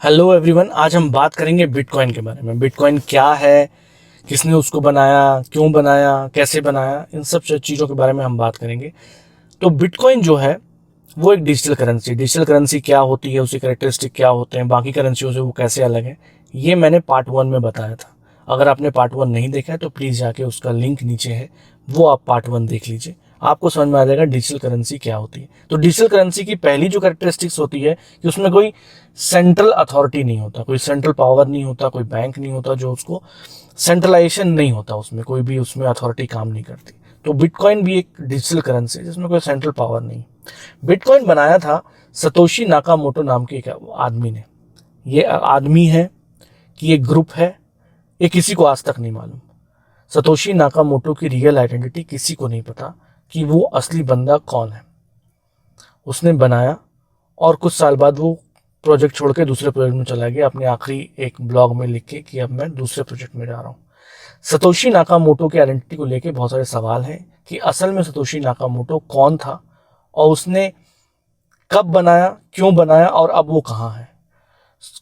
Hello everyone, आज हम बात करेंगे बिटकॉइन के बारे में। बिटकॉइन क्या है, किसने उसको बनाया, क्यों बनाया, कैसे बनाया, इन सब चीज़ों के बारे में हम बात करेंगे। तो बिटकॉइन जो है वो एक डिजिटल करेंसी क्या होती है, उसके कैरेक्टरिस्टिक क्या होते हैं, बाकी करेंसियों से वो कैसे अलग है, ये मैंने पार्ट 1 में बताया था। अगर आपने पार्ट 1 नहीं देखा है तो प्लीज़ जाके उसका लिंक नीचे है, वो आप पार्ट 1 देख लीजिए, आपको समझ में आ जाएगा डिजिटल करेंसी क्या होती है। तो डिजिटल करेंसी की पहली जो कैरेक्टरिस्टिक्स होती है कि उसमें कोई सेंट्रल अथॉरिटी नहीं होता, कोई सेंट्रल पावर नहीं होता, कोई बैंक नहीं होता जो उसको सेंट्रलाइजेशन नहीं होता, उसमें कोई भी उसमें अथॉरिटी काम नहीं करती। तो बिटकॉइन भी एक डिजिटल करेंसी है जिसमें कोई सेंट्रल पावर नहीं। बिटकॉइन बनाया था सतोशी नाकामोटो नाम के एक आदमी ने। ये आदमी है कि एक ग्रुप है, ये किसी को आज तक नहीं मालूम। सतोशी नाकामोटो की रियल आइडेंटिटी किसी को नहीं पता कि वो असली बंदा कौन है। उसने बनाया और कुछ साल बाद वो प्रोजेक्ट छोड़ के दूसरे प्रोजेक्ट में चला गया, अपने आखिरी एक ब्लॉग में लिख के कि अब मैं दूसरे प्रोजेक्ट में जा रहा हूँ। सतोशी नाकामोटो की आइडेंटिटी को लेके बहुत सारे सवाल हैं कि असल में सतोशी नाकामोटो कौन था और उसने कब बनाया, क्यों बनाया और अब वो कहाँ है।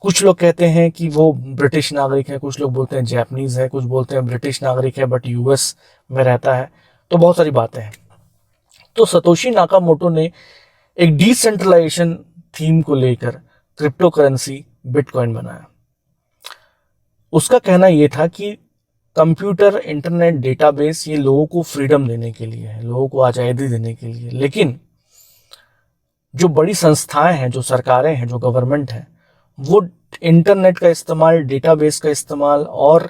कुछ लोग कहते हैं कि वो ब्रिटिश नागरिक है, कुछ लोग बोलते हैं जैपनीज है, कुछ बोलते हैं ब्रिटिश नागरिक है बट यूएस में रहता है। तो बहुत सारी बातें हैं। तो सतोशी नाकामोटो ने एक डिसेंट्रलाइजेशन थीम को लेकर क्रिप्टो करेंसी बिटकॉइन बनाया। उसका कहना यह था कि कंप्यूटर, इंटरनेट, डेटाबेस ये लोगों को फ्रीडम देने के लिए है, लोगों को आज़ादी देने के लिए। लेकिन जो बड़ी संस्थाएं हैं, जो सरकारें हैं, जो गवर्नमेंट है, वो इंटरनेट का इस्तेमाल, डेटाबेस का इस्तेमाल और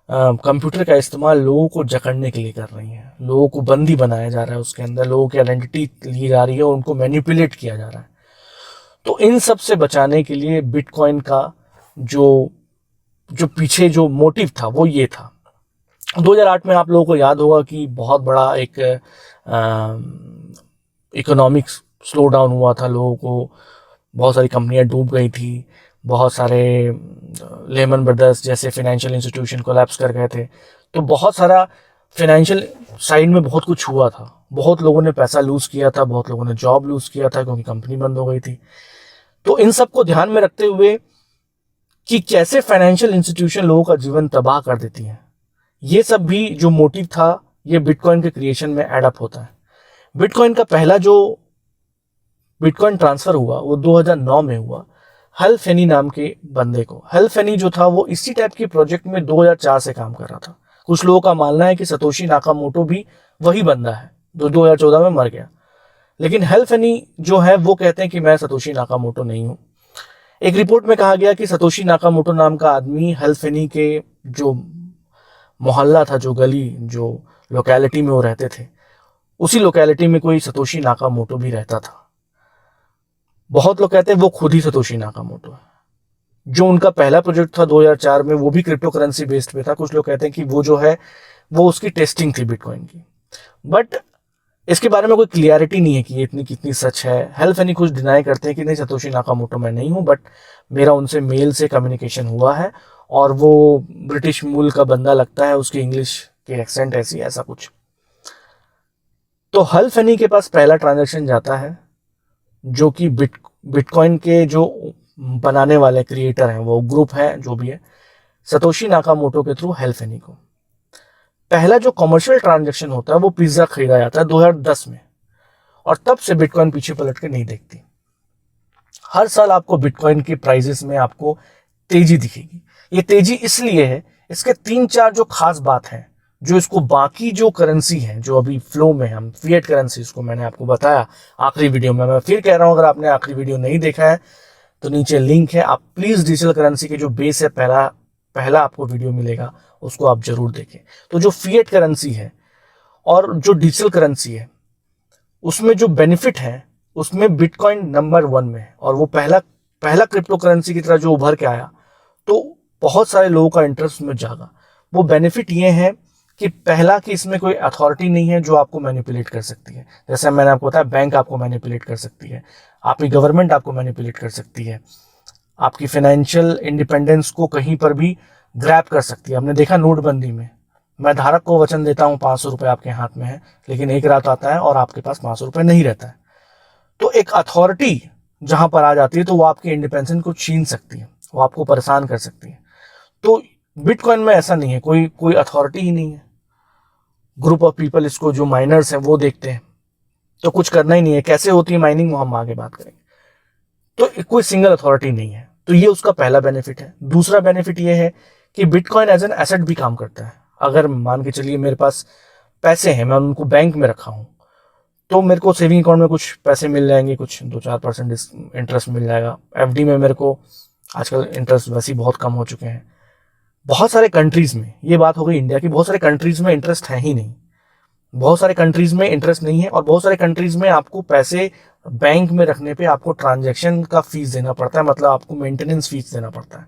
कंप्यूटर का इस्तेमाल लोगों को जकड़ने के लिए कर रही है। लोगों को बंदी बनाया जा रहा है, उसके अंदर लोगों की आइडेंटिटी ली जा रही है और उनको मैनिपुलेट किया जा रहा है। तो इन सब से बचाने के लिए बिटकॉइन का जो जो पीछे जो मोटिव था वो ये था। 2008 में आप लोगों को याद होगा कि बहुत बड़ा एक इकोनॉमिक स्लो डाउन हुआ था, लोगों को बहुत सारी कंपनियां डूब गई थी, बहुत सारे लेमन ब्रदर्स जैसे फाइनेंशियल इंस्टीट्यूशन कोलैप्स कर गए थे। तो बहुत सारा फाइनेंशियल साइड में बहुत कुछ हुआ था, बहुत लोगों ने पैसा लूज़ किया था, बहुत लोगों ने जॉब लूज़ किया था क्योंकि कंपनी बंद हो गई थी। तो इन सब को ध्यान में रखते हुए कि कैसे फाइनेंशियल इंस्टीट्यूशन लोगों का जीवन तबाह कर देती हैं, ये सब भी जो मोटिव था ये बिटकॉइन के क्रिएशन में एडअप होता है। बिटकॉइन का पहला जो बिटकॉइन ट्रांसफर हुआ वो 2009 में हुआ हल फेनी नाम के बंदे को। हल फेनी जो था वो इसी टाइप के प्रोजेक्ट में 2004 से काम कर रहा था। कुछ लोगों का मानना है कि सतोशी नाकामोटो भी वही बंदा है जो 2014 में मर गया। लेकिन हल फेनी जो है वो कहते हैं कि मैं सतोशी नाकामोटो नहीं हूं। एक रिपोर्ट में कहा गया कि सतोशी नाकामोटो नाम का आदमी हल फेनी के जो मोहल्ला था, जो गली, जो लोकेलिटी में वो रहते थे, उसी लोकेलिटी में कोई सतोशी नाकामोटो भी रहता था। बहुत लोग कहते हैं वो खुद ही सतोशी नाकामोटो है। जो उनका पहला प्रोजेक्ट था 2004 में, वो भी क्रिप्टो करेंसी बेस्ड पे था। कुछ लोग कहते हैं कि वो जो है वो उसकी टेस्टिंग थी बिटकॉइन की, बट इसके बारे में कोई क्लियरिटी नहीं है कि ये इतनी कितनी सच है। हेल्फ एनी कुछ डिनाई करते हैं कि नहीं, सतोशी नाकामोटो मैं नहीं हूं, बट मेरा उनसे मेल से कम्युनिकेशन हुआ है और वो ब्रिटिश मूल का बंदा लगता है, उसकी इंग्लिश के एक्सेंट ऐसी, ऐसा कुछ। तो हेल्फ एनी के पास पहला ट्रांजेक्शन जाता है जो कि बिटकॉइन के जो बनाने वाले क्रिएटर हैं, वो ग्रुप है जो भी है, सतोशी नाकामोटो के थ्रू हेल्फ एनी को पहला जो कमर्शियल ट्रांजैक्शन होता है वो पिज्जा खरीदा जाता है 2010 में। और तब से बिटकॉइन पीछे पलट के नहीं देखती। हर साल आपको बिटकॉइन के प्राइजेस में आपको तेजी दिखेगी। ये तेजी इसलिए है, इसके 3-4 जो खास बात है जो इसको बाकी जो करेंसी है जो अभी फ्लो में है, हम फिएट करेंसी, इसको मैंने आपको बताया आखिरी वीडियो में। मैं फिर कह रहा हूं, अगर आपने आखिरी वीडियो नहीं देखा है तो नीचे लिंक है, आप प्लीज डिजिटल करेंसी के जो बेस है, पहला आपको वीडियो मिलेगा, उसको आप जरूर देखें। तो जो फिएट करेंसी है और जो डिजिटल करेंसी है उसमें जो बेनिफिट है, उसमें बिटकॉइन नंबर 1 में है। और वो पहला क्रिप्टो करेंसी की तरह जो उभर के आया तो बहुत सारे लोगों का इंटरेस्ट में जागा। वो बेनिफिट ये है कि पहला कि इसमें कोई अथॉरिटी नहीं है जो आपको मैनिपुलेट कर सकती है। जैसे मैंने आपको बताया, बैंक आपको मैनिपुलेट कर सकती है, आपकी गवर्नमेंट आपको मैनिपुलेट कर सकती है, आपकी फाइनेंशियल इंडिपेंडेंस को कहीं पर भी ग्रैब कर सकती है। हमने देखा नोटबंदी में, मैं धारक को वचन देता हूं 500 रुपए आपके हाथ में है, लेकिन एक रात आता है और आपके पास 500 रुपए नहीं रहता है। तो एक अथॉरिटी जहां पर आ जाती है तो वो आपके इंडिपेंडेंस को छीन सकती है। वो आपको परेशान कर सकती है। तो बिटकॉइन में ऐसा नहीं है, कोई अथॉरिटी ही नहीं है। ग्रुप ऑफ पीपल, इसको जो माइनर्स हैं वो देखते हैं, तो कुछ करना ही नहीं है। कैसे होती है माइनिंग वो हम आगे बात करेंगे। तो कोई सिंगल अथॉरिटी नहीं है, तो ये उसका पहला बेनिफिट है। दूसरा बेनिफिट ये है कि बिटकॉइन एज एन एसेट भी काम करता है। अगर मान के चलिए मेरे पास पैसे हैं, मैं उनको बैंक में रखा हूँ, तो मेरे को सेविंग अकाउंट में कुछ पैसे मिल जाएंगे, कुछ 2-4% इंटरेस्ट मिल जाएगा। एफडी में मेरे को आजकल इंटरेस्ट वैसे ही बहुत कम हो चुके हैं। बहुत सारे कंट्रीज में, ये बात हो गई इंडिया की, बहुत सारे कंट्रीज में इंटरेस्ट है ही नहीं। बहुत सारे कंट्रीज में इंटरेस्ट नहीं है, और बहुत सारे कंट्रीज में आपको पैसे बैंक में रखने पे आपको ट्रांजैक्शन का फीस देना पड़ता है, मतलब आपको मेंटेनेंस फीस देना पड़ता है।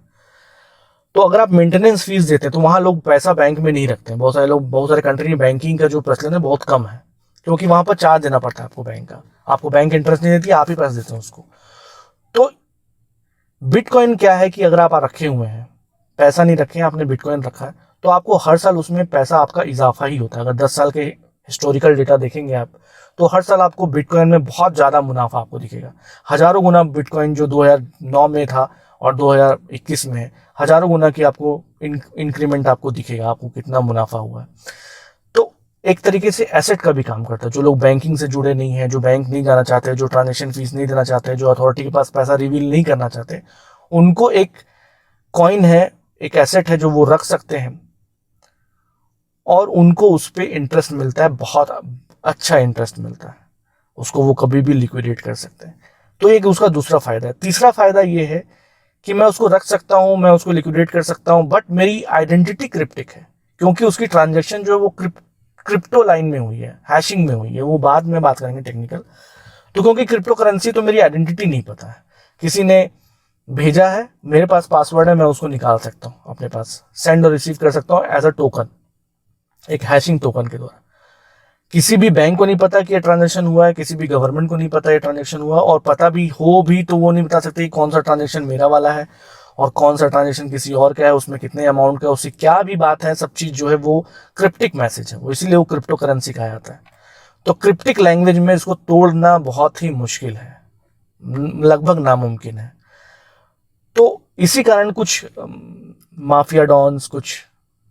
तो अगर आप मेंटेनेंस फीस देते हैं तो वहां लोग पैसा बैंक में नहीं रखते हैं। बहुत सारे कंट्री में बैंकिंग का जो प्रचलन है बहुत कम है, क्योंकि वहां पर चार्ज देना पड़ता है आपको बैंक का। आपको बैंक इंटरेस्ट नहीं देती, आप ही पैसे देते हैं उसको। तो बिटकॉइन क्या है कि अगर आप रखे हुए हैं, पैसा नहीं रखे हैं, आपने बिटकॉइन रखा है, तो आपको हर साल उसमें पैसा आपका इजाफा ही होता है। अगर 10 साल के हिस्टोरिकल डेटा देखेंगे आप, तो हर साल आपको बिटकॉइन में बहुत ज़्यादा मुनाफा आपको दिखेगा। हजारों गुना बिटकॉइन जो 2009 में था और 2021 में है, हजारों गुना की आपको इंक्रीमेंट आपको दिखेगा, आपको कितना मुनाफा हुआ है। तो एक तरीके से एसेट का भी काम करता है। जो लोग बैंकिंग से जुड़े नहीं हैं, जो बैंक नहीं जाना चाहते, जो ट्रांजेक्शन फीस नहीं देना चाहते, जो अथॉरिटी के पास पैसा रिवील नहीं करना चाहते, उनको एक कॉइन है, एक एसेट है जो वो रख सकते हैं, और उनको उस पर इंटरेस्ट मिलता है, बहुत अच्छा इंटरेस्ट मिलता है। उसको वो कभी भी लिक्विडेट कर सकते हैं। तो एक उसका दूसरा फायदा है। तीसरा फायदा ये है कि मैं उसको रख सकता हूं, मैं उसको लिक्विडेट कर सकता हूं, बट मेरी आइडेंटिटी क्रिप्टिक है, क्योंकि उसकी ट्रांजैक्शन जो है वो क्रिप्टो लाइन में हुई है, हैशिंग में हुई है। वो बाद में बात करेंगे टेक्निकल। तो क्योंकि क्रिप्टो करेंसी, तो मेरी आइडेंटिटी नहीं पता है, किसी ने भेजा है, मेरे पास पासवर्ड है, मैं उसको निकाल सकता हूँ अपने पास, सेंड और रिसीव कर सकता हूँ एज अ टोकन, एक हैशिंग टोकन के द्वारा। किसी भी बैंक को नहीं पता कि ये ट्रांजैक्शन हुआ है, किसी भी गवर्नमेंट को नहीं पता ये ट्रांजैक्शन हुआ, और पता भी हो भी तो वो नहीं बता सकते कौन सा ट्रांजैक्शन मेरा वाला है और कौन सा ट्रांजैक्शन किसी और का है, उसमें कितने अमाउंट का, उससे क्या भी बात है, सब चीज जो है वो क्रिप्टिक मैसेज है, वो इसीलिए वो क्रिप्टो करेंसी कहा जाता है। तो क्रिप्टिक लैंग्वेज में इसको तोड़ना बहुत ही मुश्किल है, लगभग नामुमकिन है। तो इसी कारण कुछ माफिया डॉन्स, कुछ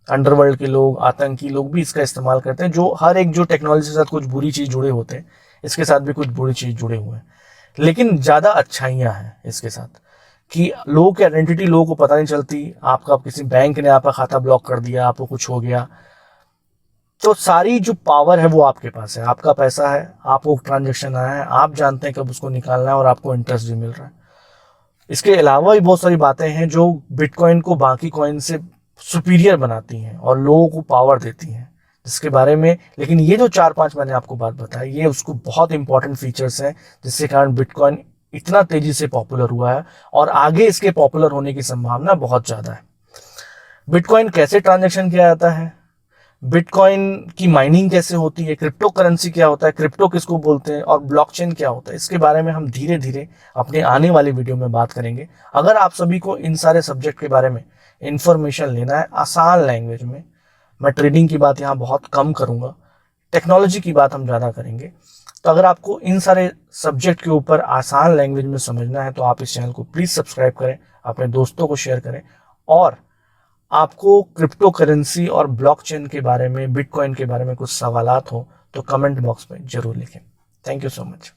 अंडरवर्ल्ड के लोग, आतंकी लोग भी इसका इस्तेमाल करते हैं। जो हर एक जो टेक्नोलॉजी के साथ कुछ बुरी चीज जुड़े होते हैं, इसके साथ भी कुछ बुरी चीज जुड़े हुए हैं। लेकिन ज्यादा अच्छाइयां हैं इसके साथ, कि लोगों की आइडेंटिटी लोगों को पता नहीं चलती। आपका किसी बैंक ने आपका खाता ब्लॉक कर दिया, आपको कुछ हो गया, तो सारी जो पावर है वो आपके पास है। आपका पैसा है, आपको ट्रांजेक्शन आया है, आप जानते हैं कब उसको निकालना है, और आपको इंटरेस्ट भी मिल रहा है। इसके अलावा भी बहुत सारी बातें हैं जो बिटकॉइन को बाकी कॉइन से सुपीरियर बनाती हैं और लोगों को पावर देती हैं, जिसके बारे में, लेकिन ये जो 4-5 मैंने आपको बात बताई, ये उसको बहुत इंपॉर्टेंट फीचर्स हैं, जिसके कारण बिटकॉइन इतना तेजी से पॉपुलर हुआ है, और आगे इसके पॉपुलर होने की संभावना बहुत ज्यादा है। बिटकॉइन कैसे ट्रांजैक्शन किया जाता है, बिटकॉइन की माइनिंग कैसे होती है, क्रिप्टो करेंसी क्या होता है, क्रिप्टो किसको बोलते हैं, और ब्लॉकचेन क्या होता है, इसके बारे में हम धीरे धीरे अपने आने वाली वीडियो में बात करेंगे। अगर आप सभी को इन सारे सब्जेक्ट के बारे में इंफॉर्मेशन लेना है आसान लैंग्वेज में, मैं ट्रेडिंग की बात यहाँ बहुत कम करूँगा, टेक्नोलॉजी की बात हम ज़्यादा करेंगे। तो अगर आपको इन सारे सब्जेक्ट के ऊपर आसान लैंग्वेज में समझना है, तो आप इस चैनल को प्लीज़ सब्सक्राइब करें, अपने दोस्तों को शेयर करें, और आपको क्रिप्टो करेंसी और ब्लॉकचेन के बारे में, बिटकॉइन के बारे में कुछ सवालात हो तो कमेंट बॉक्स में जरूर लिखें। Thank you so much.